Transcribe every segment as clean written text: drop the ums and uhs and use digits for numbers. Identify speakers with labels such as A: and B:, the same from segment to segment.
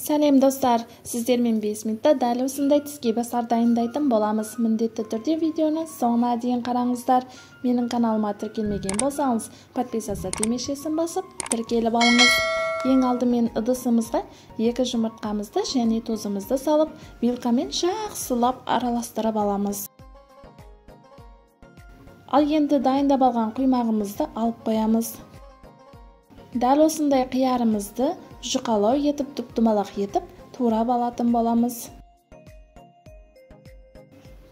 A: Сәлем достар, сіздермен 5 минутта дәл осындай тіске басар дайындайтын боламыз. Міндетті түрде видеоны соңына дейін қараңыздар. Менің каналыма тіркелмеген болсаңыз, подписаться демешесін басып, тіркеліп алыңыз. Ең алдымен ыдысымызға 2 жұмыртқамызды және тұзымызды салып, вилкамен жақсылап араластырып аламыз. Ал енді дайындап алған құймағымызды алып қоямыз. Дәл осындай қиярымызды жұқалау етіп, тұп-тұмалақ етіп, турап алатын боламыз.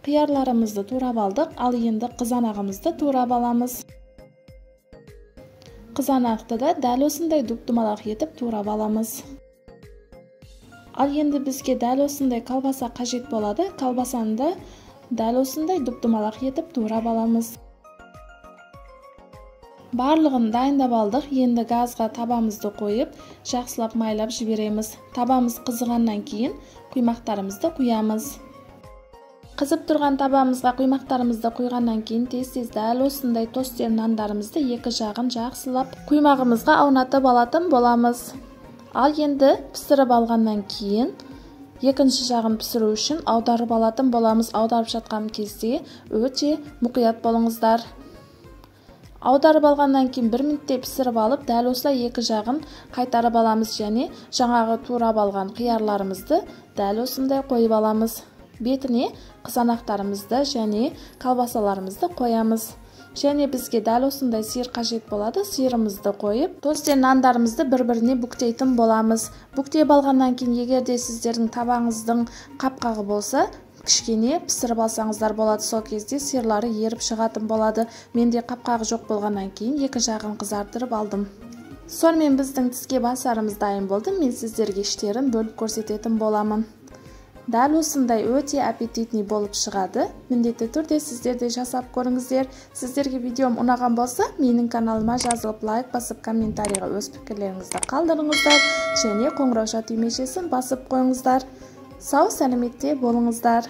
A: Қиярларымызды турап алдық, ал енді қызанағымызды турап аламыз. Қызанақты да дәл осындай тұп-тұмалақ етіп турап аламыз. Ал енді бізге дәл осындай колбаса қажет болады. Колбасаны да дәл осындай тұп-тұмалақ етіп турап аламыз. Барлығын дайындап алдық. Енді газға табамызды қойып, жақсылап майлап жібереміз. Табамыз қызығаннан кейін құймақтарымызды құямыз. Қызып тұрған табамызға құймақтарымызды құйғаннан кейін тез-тез дәл осындай тостер нандарымызды екі жағын жақсылап құймағымызға аунатып алатын боламыз. Ал енді пісіріп алғаннан кейін екінші жағын пісіру үшін аударып алатын боламыз. Аударып жатқан кезде өте мұқият болыңыздар. Аударып алғаннан кейін 1 минутте пісіріп алып, дәл осылай екі жағын қайтарып аламыз және жаңағы турап алған қиярларымызды дәл осындай қойып аламыз. Бетіне қызанақтарымызды және колбасаларымызды қоямыз. Және бізге дәл осындай сиыр қажет болады. Сиырымызды қойып, тостер нандарымызды бір-біріне бүктейтін боламыз. Бүктеп алғаннан кейін, егерде сіздердің табаңыздың қапқағы болса, кішкене пісіріп алсаңыздар болады. Сол кезде сиырлары еріп шығатын болады. Менде қапқағы жоқ болғаннан кейін екі жағын қызартырып алдым. Сонымен біздің тіске басарымыз дайын болды. Мен сіздерге іштерін бөліп көрсететін боламын. Дәл осындай өте аппетитный болып шығады. Міндетті түрде сіздер де жасап көріңіздер. Сіздерге видеом ұнаған болса, менің каналыма жазылып, лайк басып, комментарийға өз пікірлеріңізді қалдырыңыздар және қоңырау түймешесін басып қойыңыздар. Сау сәлеметте болыңыздар.